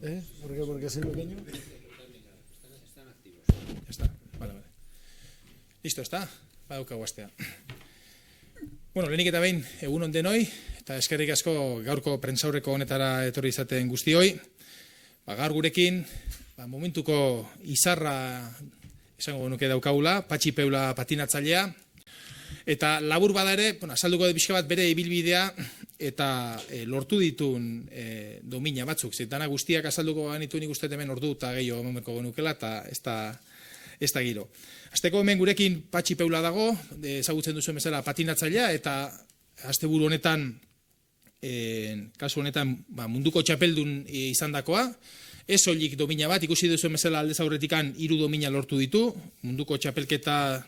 ¿Por qué soy pequeño? Están activos. Ya está, vale. Listo, está, badaukagu astea. Bueno, lehenik eta behin, egun on denoi, eta eskerrik asko gaurko prentsaurreko honetara etorri izaten guztioi. Gaur gurekin, momentuko izarra esango nuke daukagula, Patxi Peula patinatzailea, eta labur bada ere, azalduko de pixka bat bere ibilbidea eta lortu ditun domina batzuk. Zitana guztiak azalduko ganitu nik uste hemen ordu eta gehiago emango genukela eta ez da giro. Azteko hemen gurekin Patxi Peula dago, ezagutzen duzu bezala patinatzailea, eta asteburu honetan, kasu honetan munduko txapeldun izandakoa, ez soilik domina bat, ikusi duzu bezala aldez aurretikan 3 domina lortu ditu, munduko txapelketa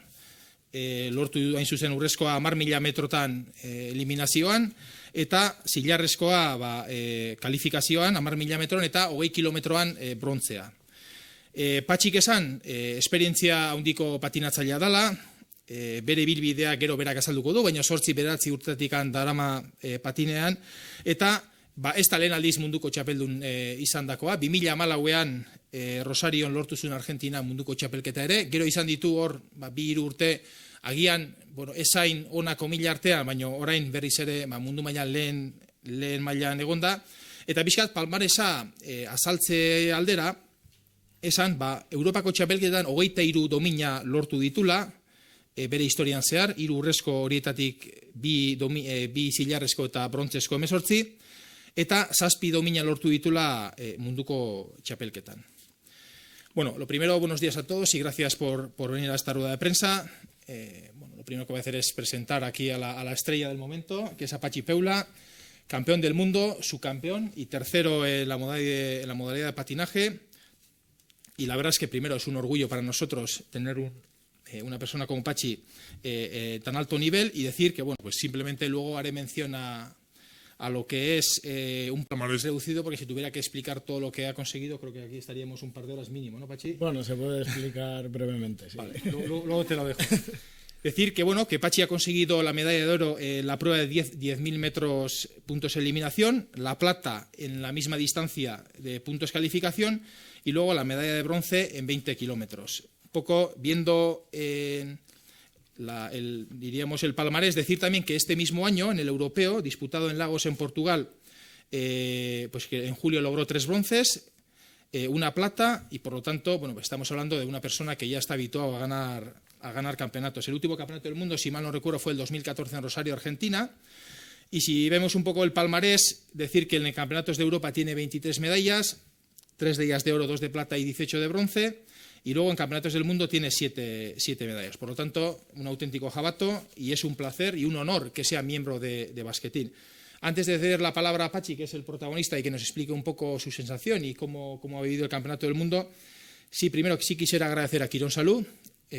lortu du hain zuzen urrezkoa 10.000 metrotan eliminazioan, eta zilarrezkoa kalifikazioan 10.000 metroan eta 20 kilometroan brontzea. Patxik esan, esperientzia handiko patinatzailea dela, bere bilbidea gero berak azalduko du, baina 8-9 urtetik darama patinean, eta ez da lehen aldiz munduko txapeldun izandakoa, 2014an Rosarion lortu zuen Argentina munduko txapelketa ere, gero izan ditu hor 2-3 urte, agian, ezain onako mila artean, baina orain berriz ere mundu mailan lehen mailan egonda, eta bizkat palmaresa azaltze aldera, esan, Europako txapelketan 23 domina lortu ditula, bere historian zehar, 3 urrezko horietatik 2 zilarrezko eta brontzezko 18, eta 7 domina lortu ditula munduko txapelketan. Bueno, lo primero, buenos días a todos y gracias por venir a esta rueda de prensa. Lo primero que voy a hacer es presentar aquí a la estrella del momento, que es a Patxi Peula, campeón del mundo, subcampeón y tercero en la modalidad de patinaje. Y la verdad es que primero es un orgullo para nosotros tener una persona como Patxi tan alto nivel y decir que, pues simplemente luego haré mención a lo que es un palmarés reducido, porque si tuviera que explicar todo lo que ha conseguido, creo que aquí estaríamos un par de horas mínimo, ¿no, Patxi? Bueno, se puede explicar brevemente, sí. Vale, luego te lo dejo. Decir que Patxi ha conseguido la medalla de oro en la prueba de 10.000 metros puntos eliminación, la plata en la misma distancia de puntos calificación y luego la medalla de bronce en 20 kilómetros. Un poco viendo diríamos el palmarés, decir también que este mismo año en el europeo, disputado en Lagos en Portugal, pues que en julio logró 3 bronces, una plata y por lo tanto, estamos hablando de una persona que ya está habituado a ganar campeonatos. El último campeonato del mundo, si mal no recuerdo, fue el 2014 en Rosario, Argentina. Y si vemos un poco el palmarés, decir que en el campeonatos de Europa tiene 23 medallas, 3 de ellas de oro, 2 de plata y 18 de bronce. Y luego en campeonatos del mundo tiene 7 medallas. Por lo tanto, un auténtico jabato y es un placer y un honor que sea miembro de Basquetín. Antes de ceder la palabra a Patxi, que es el protagonista y que nos explique un poco su sensación y cómo ha vivido el campeonato del mundo, primero sí quisiera agradecer a Quirón Salud,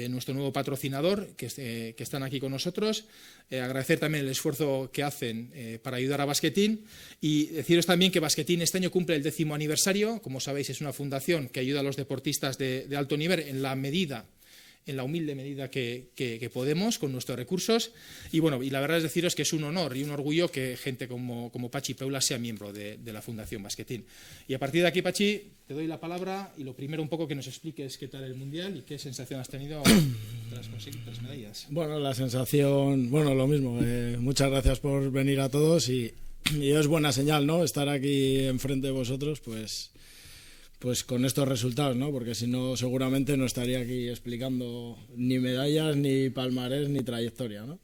nuestro nuevo patrocinador, que están aquí con nosotros, agradecer también el esfuerzo que hacen para ayudar a Basquetín y deciros también que Basquetín este año cumple el 10º aniversario. Como sabéis, es una fundación que ayuda a los deportistas de alto nivel en la humilde medida que podemos con nuestros recursos y la verdad es deciros que es un honor y un orgullo que gente como Patxi Peula sea miembro de la Fundación Basquetín. Y a partir de aquí, Patxi, te doy la palabra y lo primero un poco que nos expliques qué tal el Mundial y qué sensación has tenido tras conseguir 3 medallas. Bueno, la sensación, lo mismo, muchas gracias por venir a todos y es buena señal, ¿no? Estar aquí enfrente de vosotros, pues con estos resultados, ¿no? Porque si no, seguramente no estaría aquí explicando ni medallas, ni palmarés, ni trayectoria, ¿no?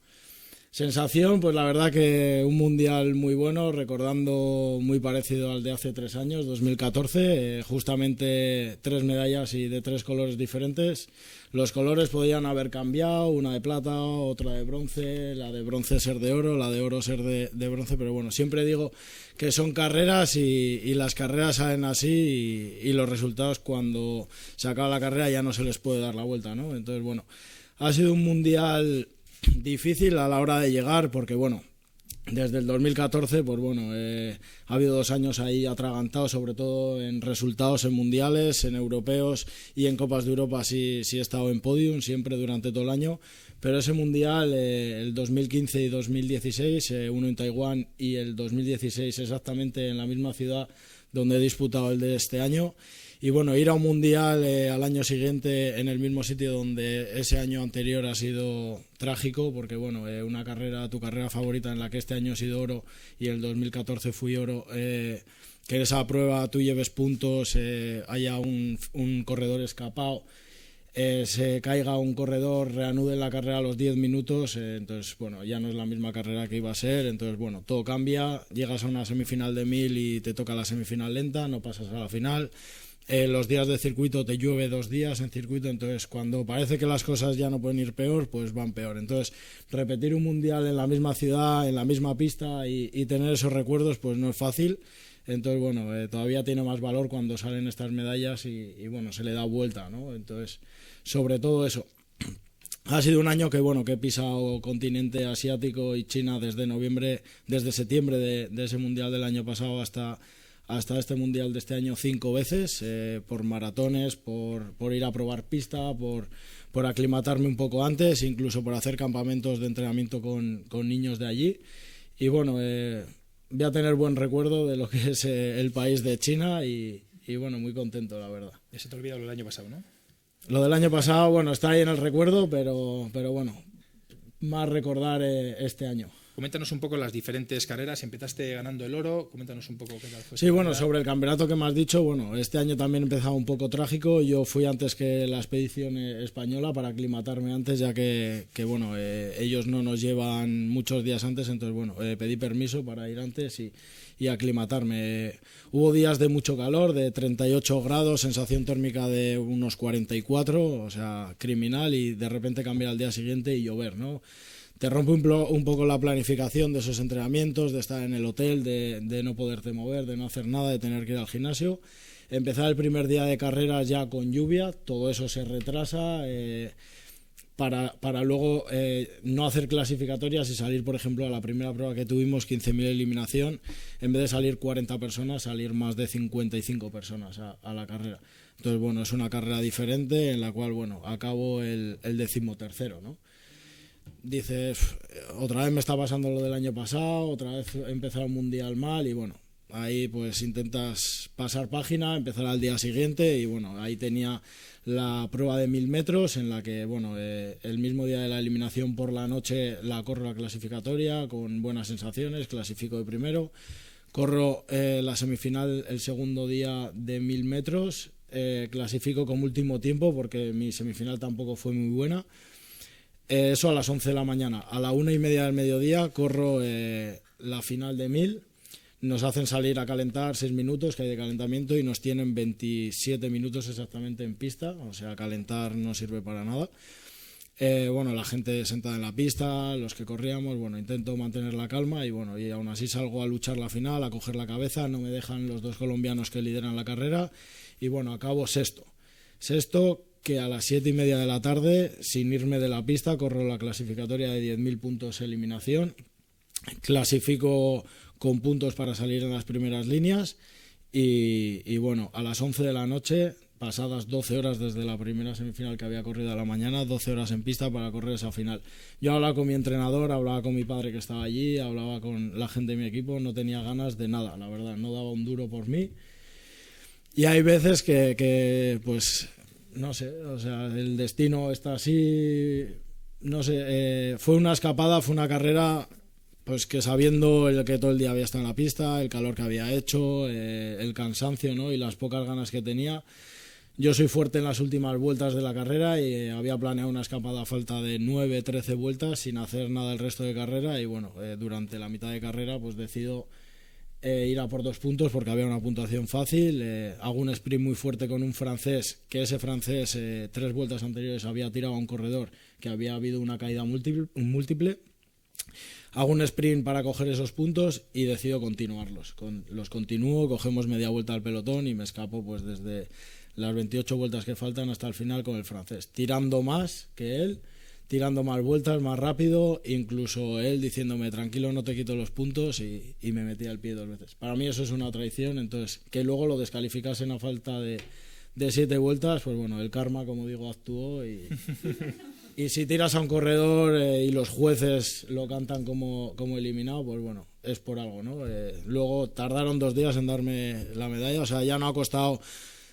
Sensación, pues la verdad que un mundial muy bueno, recordando muy parecido al de hace 3 años, 2014, justamente 3 medallas y de 3 colores diferentes. Los colores podían haber cambiado, una de plata, otra de bronce, la de bronce ser de oro, la de oro ser de bronce, pero siempre digo que son carreras y las carreras salen así y los resultados cuando se acaba la carrera ya no se les puede dar la vuelta, ¿no? Entonces, ha sido un mundial difícil a la hora de llegar porque, desde el 2014, ha habido 2 años ahí atragantados, sobre todo en resultados en mundiales, en europeos y en Copas de Europa sí he estado en podium siempre durante todo el año, pero ese mundial, el 2015 y 2016, uno en Taiwán y el 2016 exactamente en la misma ciudad donde he disputado el de este año. Y bueno, ir a un mundial al año siguiente en el mismo sitio donde ese año anterior ha sido trágico, porque bueno, tu carrera favorita en la que este año he sido oro y el 2014 fui oro, que en esa prueba tú lleves puntos, haya un corredor escapado, se caiga un corredor, reanude la carrera a los 10 minutos, entonces bueno, ya no es la misma carrera que iba a ser, entonces bueno, todo cambia, llegas a una semifinal de 1000 y te toca la semifinal lenta, no pasas a la final. Los días de circuito te llueve 2 días en circuito, entonces cuando parece que las cosas ya no pueden ir peor, pues van peor. Entonces repetir un mundial en la misma ciudad, en la misma pista y tener esos recuerdos pues no es fácil. Entonces bueno, todavía tiene más valor cuando salen estas medallas y bueno, se le da vuelta, ¿no? Entonces, sobre todo eso. Ha sido un año que bueno, que he pisado continente asiático y China desde septiembre de ese mundial del año pasado hasta este mundial de este año 5 veces, por maratones, por ir a probar pista, por aclimatarme un poco antes, incluso por hacer campamentos de entrenamiento con niños de allí. Y bueno, voy a tener buen recuerdo de lo que es el país de China y bueno, muy contento, la verdad. Ya se te olvidó lo del año pasado, ¿no? Lo del año pasado, bueno, está ahí en el recuerdo, pero bueno, más recordar este año. Coméntanos un poco las diferentes carreras. Empezaste ganando el oro. Coméntanos un poco qué tal fue. Sí, bueno, sobre el campeonato que me has dicho, bueno, este año también empezaba un poco trágico. Yo fui antes que la expedición española para aclimatarme antes, ya que bueno, ellos no nos llevan muchos días antes, entonces bueno, pedí permiso para ir antes y aclimatarme. Hubo días de mucho calor, de 38 grados, sensación térmica de unos 44, o sea, criminal, y de repente cambiar al día siguiente y llover, ¿no? Te rompe un poco la planificación de esos entrenamientos, de estar en el hotel, de no poderte mover, de no hacer nada, de tener que ir al gimnasio. Empezar el primer día de carreras ya con lluvia, todo eso se retrasa para luego no hacer clasificatorias y salir, por ejemplo, a la primera prueba que tuvimos, 15.000 eliminación, en vez de salir 40 personas, salir más de 55 personas a la carrera. Entonces, bueno, es una carrera diferente en la cual, bueno, acabo el 13º, ¿no? Dices, otra vez me está pasando lo del año pasado, otra vez he empezado un mundial mal y bueno, ahí pues intentas pasar página, empezar al día siguiente y bueno, ahí tenía la prueba de 1000 metros en la que bueno, el mismo día de la eliminación por la noche la corro la clasificatoria con buenas sensaciones, clasifico de primero, corro la semifinal el segundo día de 1000 metros, clasifico como último tiempo porque mi semifinal tampoco fue muy buena. Eso a las 11 de la mañana. A la 1:30 del mediodía corro la final de 1000. Nos hacen salir a calentar 6 minutos que hay de calentamiento y nos tienen 27 minutos exactamente en pista. O sea, calentar no sirve para nada. Bueno, la gente sentada en la pista, los que corríamos, bueno, intento mantener la calma y bueno, y aún así salgo a luchar la final, a coger la cabeza. No me dejan los 2 colombianos que lideran la carrera y bueno, acabo sexto. Que a las 7:30 de la tarde, sin irme de la pista, corro la clasificatoria de 10.000 puntos eliminación, clasifico con puntos para salir en las primeras líneas y bueno, a las 11 de la noche, pasadas 12 horas desde la primera semifinal que había corrido a la mañana, 12 horas en pista para correr esa final. Yo hablaba con mi entrenador, hablaba con mi padre que estaba allí, hablaba con la gente de mi equipo, no tenía ganas de nada, la verdad, no daba un duro por mí. Y hay veces que pues no sé, o sea, el destino está así, no sé, fue una escapada, fue una carrera, pues que sabiendo que todo el día había estado en la pista, el calor que había hecho, el cansancio, ¿no? Y las pocas ganas que tenía. Yo soy fuerte en las últimas vueltas de la carrera y había planeado una escapada a falta de 9, 13 vueltas sin hacer nada el resto de carrera y bueno, durante la mitad de carrera pues decido ir a por 2 puntos porque había una puntuación fácil, hago un sprint muy fuerte con un francés, que ese francés 3 vueltas anteriores había tirado a un corredor que había habido una caída múltiple. Hago un sprint para coger esos puntos y decido continuarlos. Los continúo, cogemos media vuelta al pelotón y me escapo pues desde las 28 vueltas que faltan hasta el final con el francés, tirando más que él, tirando más vueltas, más rápido, incluso él diciéndome tranquilo, no te quito los puntos y me metía el pie 2 veces. Para mí eso es una traición, entonces que luego lo descalificasen a falta de 7 vueltas, pues bueno, el karma, como digo, actuó y si tiras a un corredor y los jueces lo cantan como eliminado, pues bueno, es por algo, ¿no? Luego tardaron 2 días en darme la medalla, o sea, ya no ha costado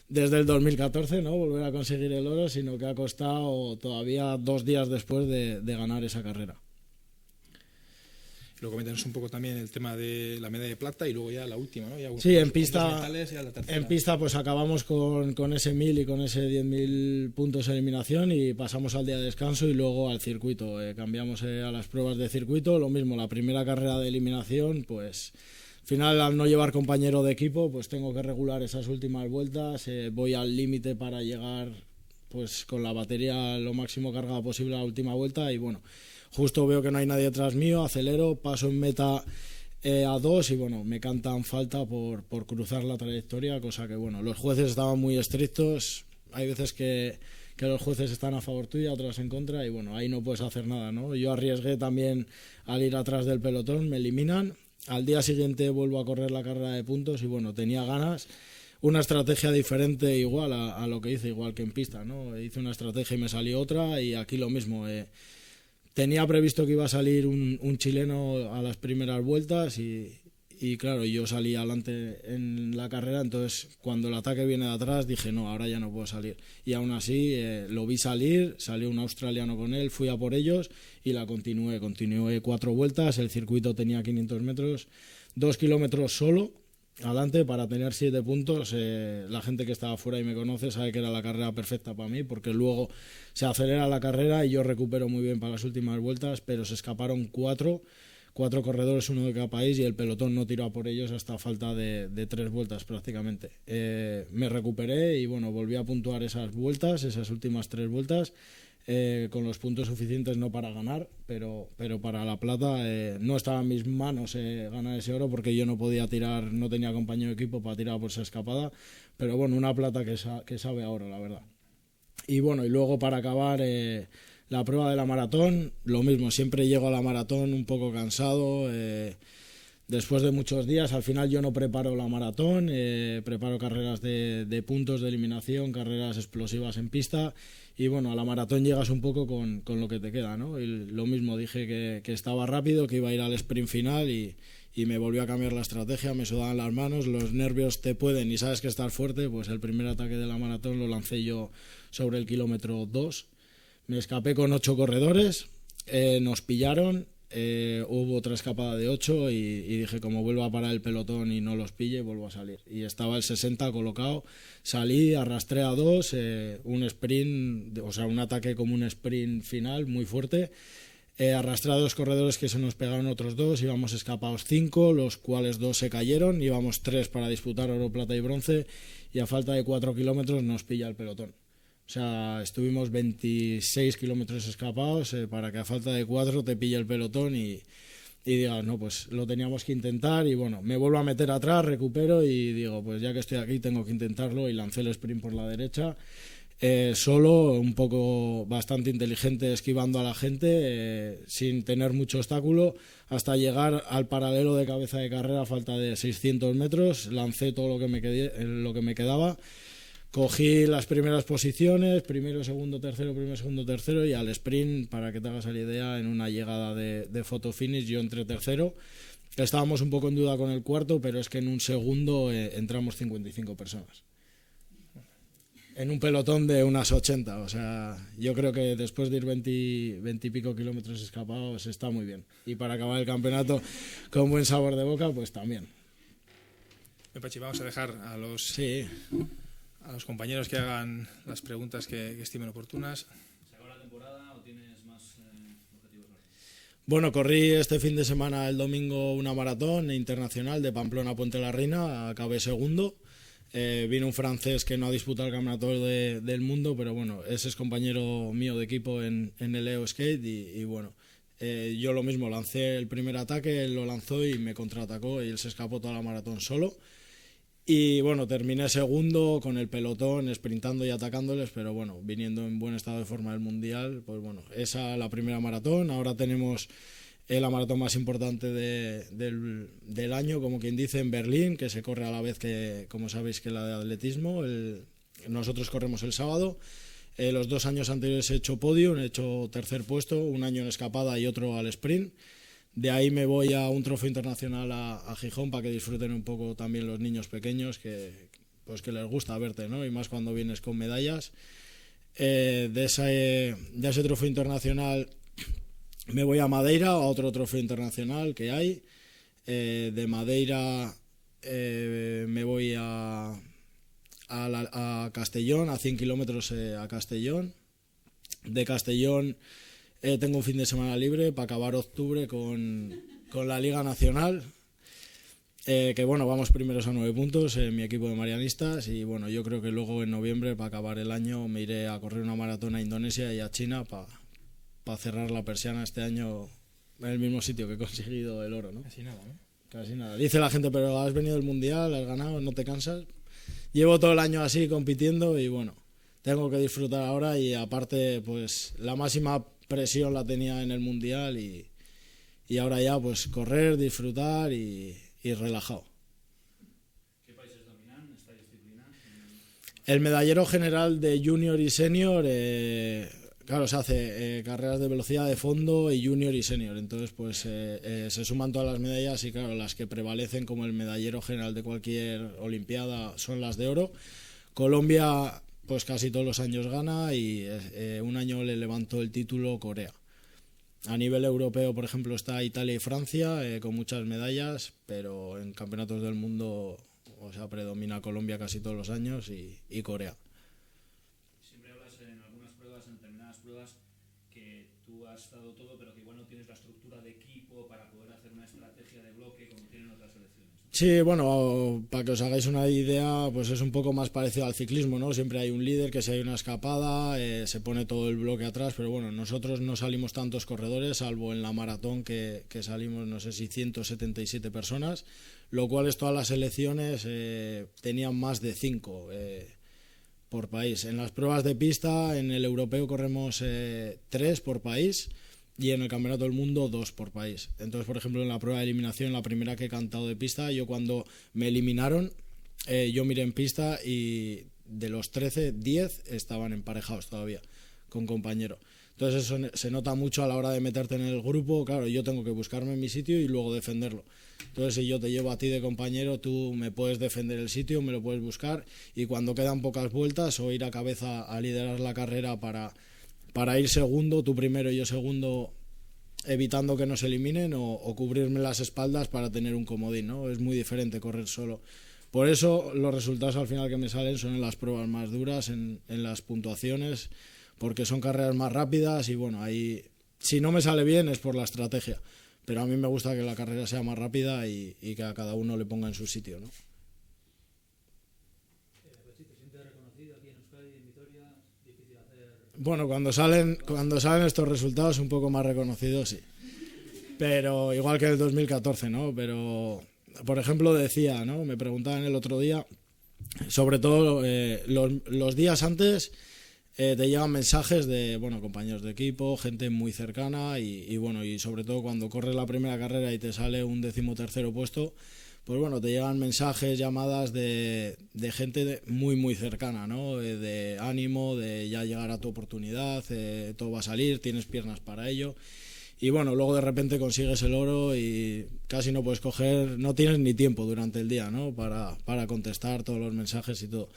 desde el 2014, ¿no?, volver a conseguir el oro, sino que ha costado todavía 2 días después de ganar esa carrera. Luego coméntanos un poco también el tema de la medalla de plata y luego ya la última, ¿no? Ya Sí, en pista pues acabamos con ese 1000 y con ese 10.000 puntos de eliminación y pasamos al día de descanso y luego al circuito. Cambiamos a las pruebas de circuito, lo mismo, la primera carrera de eliminación, pues al final al no llevar compañero de equipo, pues tengo que regular esas últimas vueltas, voy al límite para llegar pues con la batería lo máximo cargada posible a la última vuelta y bueno, justo veo que no hay nadie detrás mío, acelero, paso en meta a 2 y bueno, me cantan falta por cruzar la trayectoria, cosa que bueno, los jueces estaban muy estrictos, hay veces que los jueces están a favor tuya, otras en contra y bueno, ahí no puedes hacer nada, ¿no? Yo arriesgué también al ir atrás del pelotón, me eliminan, al día siguiente vuelvo a correr la carrera de puntos y bueno, tenía ganas. Una estrategia diferente igual a lo que hice, igual que en pista, ¿no? Hice una estrategia y me salió otra y aquí lo mismo. Tenía previsto que iba a salir un chileno a las primeras vueltas y claro, yo salí adelante en la carrera, entonces cuando el ataque viene de atrás dije no, ahora ya no puedo salir. Y aún así lo vi salir, salió un australiano con él, fui a por ellos y la continué 4 vueltas, el circuito tenía 500 metros, 2 kilómetros solo. Adelante para tener 7 puntos, la gente que estaba fuera y me conoce sabe que era la carrera perfecta para mí porque luego se acelera la carrera y yo recupero muy bien para las últimas vueltas, pero se escaparon 4 corredores, uno de cada país y el pelotón no tiró a por ellos hasta falta de 3 vueltas prácticamente. Me recuperé y bueno, volví a puntuar esas últimas 3 vueltas. Con los puntos suficientes no para ganar, pero para la plata no estaba en mis manos ganar ese oro porque yo no podía tirar, no tenía compañero de equipo para tirar por esa escapada, pero bueno, una plata que sabe a oro, la verdad. Y bueno, y luego para acabar la prueba de la maratón, lo mismo, siempre llego a la maratón un poco cansado, después de muchos días, al final yo no preparo la maratón, preparo carreras de puntos de eliminación, carreras explosivas en pista y bueno, a la maratón llegas un poco con lo que te queda, ¿no? Y lo mismo, dije que estaba rápido, que iba a ir al sprint final y me volvió a cambiar la estrategia, me sudaban las manos, los nervios te pueden y sabes que estás fuerte, pues el primer ataque de la maratón lo lancé yo sobre el kilómetro 2, me escapé con 8 corredores, nos pillaron. Hubo otra escapada de 8 y dije como vuelvo a parar el pelotón y no los pille, vuelvo a salir y estaba el 60 colocado, salí, arrastré a 2, un sprint, o sea un ataque como un sprint final muy fuerte, arrastré a 2 corredores que se nos pegaron otros 2, íbamos escapados 5, los cuales 2 se cayeron, íbamos 3 para disputar oro, plata y bronce y a falta de 4 kilómetros nos pilla el pelotón. O sea, estuvimos 26 kilómetros escapados para que a falta de 4 te pille el pelotón y digas, no, pues lo teníamos que intentar y bueno, me vuelvo a meter atrás, recupero y digo, pues ya que estoy aquí tengo que intentarlo y lancé el sprint por la derecha, solo, un poco bastante inteligente esquivando a la gente, sin tener mucho obstáculo, hasta llegar al paralelo de cabeza de carrera a falta de 600 metros, lancé todo lo que me quedaba. Cogí las primeras posiciones, primero, segundo, tercero y al sprint, para que te hagas la idea, en una llegada de photo finish yo entré tercero. Estábamos un poco en duda con el cuarto, pero es que en un segundo entramos 55 personas. En un pelotón de unas 80, o sea, yo creo que después de ir 20 y pico kilómetros escapados está muy bien. Y para acabar el campeonato con buen sabor de boca, pues también. Pachi, vamos a dejar a los compañeros que hagan las preguntas que estimen oportunas. ¿Se acabó la temporada o tienes más objetivos? Bueno, corrí este fin de semana, el domingo, una maratón internacional de Pamplona a Puente la Reina, acabé segundo. Vino un francés que no ha disputado el campeonato del mundo, pero bueno, ese es compañero mío de equipo en el EO Skate y bueno, yo lo mismo, lancé el primer ataque, él lo lanzó y me contraatacó y él se escapó toda la maratón solo. Y bueno, terminé segundo con el pelotón, sprintando y atacándoles, pero bueno, viniendo en buen estado de forma del Mundial, pues bueno, esa la primera maratón. Ahora tenemos la maratón más importante del año, como quien dice, en Berlín, que se corre a la vez que, como sabéis, que la de atletismo. Nosotros corremos el sábado. Los 2 años anteriores he hecho podio, he hecho tercer puesto, un año en escapada y otro al sprint. De ahí me voy a un trofeo internacional a Gijón para que disfruten un poco también los niños pequeños que les gusta verte, ¿no? Y más cuando vienes con medallas. De ese trofeo internacional me voy a Madeira, a otro trofeo internacional que hay. De Madeira me voy a Castellón, a 100 kilómetros a Castellón. De Castellón tengo un fin de semana libre para acabar octubre con la Liga Nacional, que bueno, vamos primeros a 9 puntos en mi equipo de marianistas, y bueno, yo creo que luego en noviembre, para acabar el año, me iré a correr una maratón a Indonesia y a China para cerrar la persiana este año en el mismo sitio que he conseguido el oro, ¿no? Casi nada, ¿no? Casi nada. Dice la gente, pero has venido del Mundial, has ganado, no te cansas. Llevo todo el año así compitiendo y bueno, tengo que disfrutar ahora, y aparte pues la máxima presión la tenía en el Mundial y ahora ya pues correr, disfrutar y relajado. ¿Qué países dominan esta disciplina? El medallero general de junior y senior, claro, se hace carreras de velocidad de fondo y junior y senior, entonces pues se suman todas las medallas y claro, las que prevalecen como el medallero general de cualquier olimpiada son las de oro. Colombia pues casi todos los años gana y un año le levantó el título Corea. A nivel europeo, por ejemplo, está Italia y Francia con muchas medallas, pero en campeonatos del mundo, o sea, predomina Colombia casi todos los años y Corea. Siempre hablas en algunas pruebas, en determinadas pruebas, que tú has dado todo, pero que igual no tienes la estructura de equipo para poder hacer una estrategia de bloque como tienen otras selecciones. Sí, bueno, para que os hagáis una idea, pues es un poco más parecido al ciclismo, ¿no? Siempre hay un líder, que si hay una escapada, se pone todo el bloque atrás, pero bueno, nosotros no salimos tantos corredores, salvo en la maratón que salimos, no sé si 177 personas, lo cual es todas las selecciones tenían más de 5 por país. En las pruebas de pista, en el europeo corremos 3 por país, y en el Campeonato del Mundo 2 por país. Entonces, por ejemplo, en la prueba de eliminación, la primera que he cantado de pista, yo cuando me eliminaron, yo miré en pista y de los 13, 10 estaban emparejados todavía con compañero. Entonces eso se nota mucho a la hora de meterte en el grupo. Claro, yo tengo que buscarme mi sitio y luego defenderlo. Entonces, si yo te llevo a ti de compañero, tú me puedes defender el sitio, me lo puedes buscar, y cuando quedan pocas vueltas o ir a cabeza a liderar la carrera para ir segundo, tú primero y yo segundo, evitando que nos eliminen, o cubrirme las espaldas para tener un comodín, ¿no? Es muy diferente correr solo. Por eso los resultados al final que me salen son en las pruebas más duras, en las puntuaciones, porque son carreras más rápidas y bueno, ahí si no me sale bien es por la estrategia, pero a mí me gusta que la carrera sea más rápida y que a cada uno le ponga en su sitio, ¿no? Bueno, cuando salen estos resultados un poco más reconocidos, sí. Pero igual que el 2014, ¿no? Pero, por ejemplo, decía, ¿no? Me preguntaban el otro día, sobre todo los días antes, te llegan mensajes de, bueno, compañeros de equipo, gente muy cercana y bueno, y sobre todo cuando corres la primera carrera y te sale un 13º puesto, pues bueno, te llegan mensajes, llamadas de gente muy muy cercana, ¿no? De ánimo, de ya llegará tu oportunidad, todo va a salir, tienes piernas para ello. Y bueno, luego de repente consigues el oro y casi no puedes coger, no tienes ni tiempo durante el día, ¿no? Para contestar todos los mensajes y todo.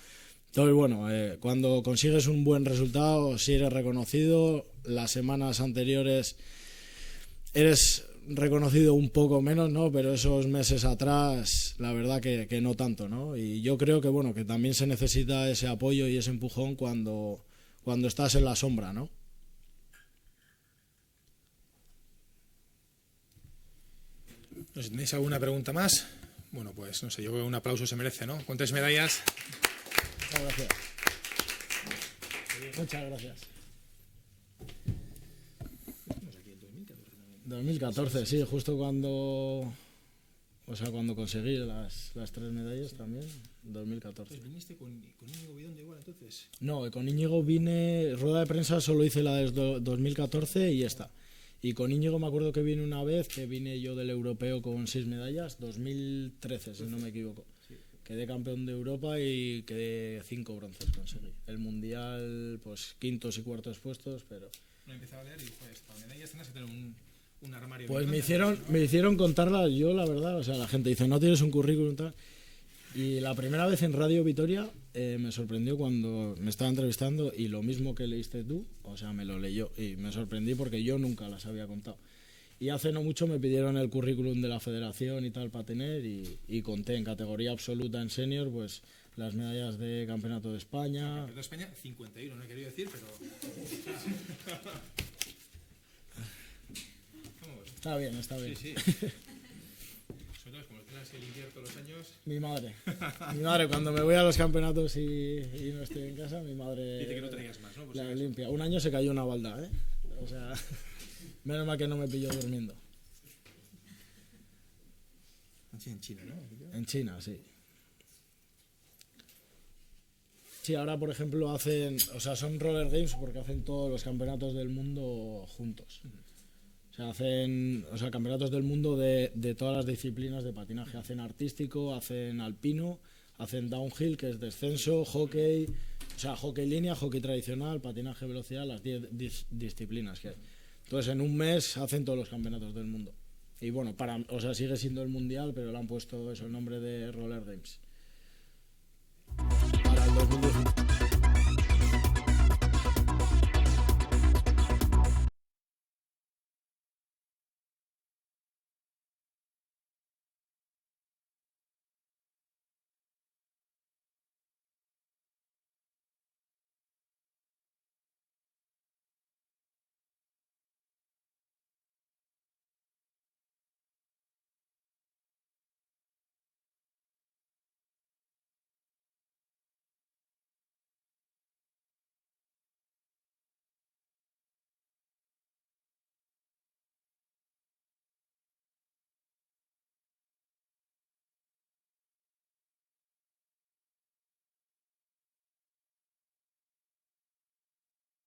Entonces, bueno, cuando consigues un buen resultado, si eres reconocido, las semanas anteriores eres reconocido un poco menos, ¿no? Pero esos meses atrás, la verdad que no tanto, ¿no? Y yo creo que, bueno, que también se necesita ese apoyo y ese empujón cuando estás en la sombra, ¿no? No sé, ¿tenéis alguna pregunta más? Bueno, pues no sé, yo creo que un aplauso se merece, ¿no? Con 3 medallas. Muchas gracias. Muchas gracias. 2014, sí, justo cuando conseguí las 3 medallas también, 2014. Pues viniste con Íñigo Bidondo igual entonces. No, con Íñigo vine, rueda de prensa solo hice la de 2014 y esta. Y con Íñigo me acuerdo que vine una vez, que vine yo del europeo con 6 medallas, 2013 si no me equivoco. Sí. Quedé campeón de Europa y quedé 5 bronces conseguí. El mundial, pues 5º y 4º puestos, pero... Lo empezaba a leer y pues para medallas tienes que tener un armario. Pues me hicieron contarla yo, la verdad. O sea, la gente dice, no tienes un currículum tal. Y la primera vez en Radio Vitoria me sorprendió cuando me estaba entrevistando y lo mismo que leíste tú, o sea, me lo leyó y me sorprendí porque yo nunca las había contado. Y hace no mucho me pidieron el currículum de la federación y tal para tener y conté en categoría absoluta en senior, pues las medallas de Campeonato de España. Campeonato de España 51, no he querido decir, pero... Está bien, está bien. Sí, sí. Sobre todo, como tienes que limpiar todos los años... Mi madre, cuando me voy a los campeonatos y no estoy en casa, mi madre... Dice que no traigas más, ¿no? Pues la limpia. Un año se cayó una balda, ¿eh? O sea, menos mal que no me pilló durmiendo. En China, ¿no? En China, sí. Sí, ahora por ejemplo hacen, o sea, son roller games porque hacen todos los campeonatos del mundo juntos. O sea, hacen, o sea, campeonatos del mundo de todas las disciplinas de patinaje. Hacen artístico, hacen alpino, hacen downhill, que es descenso, hockey, o sea, hockey línea, hockey tradicional, patinaje velocidad, las 10 disciplinas que hay. Entonces, en un mes hacen todos los campeonatos del mundo. Y bueno, o sea, sigue siendo el mundial, pero le han puesto eso, el nombre de Roller Games. Para el 2019.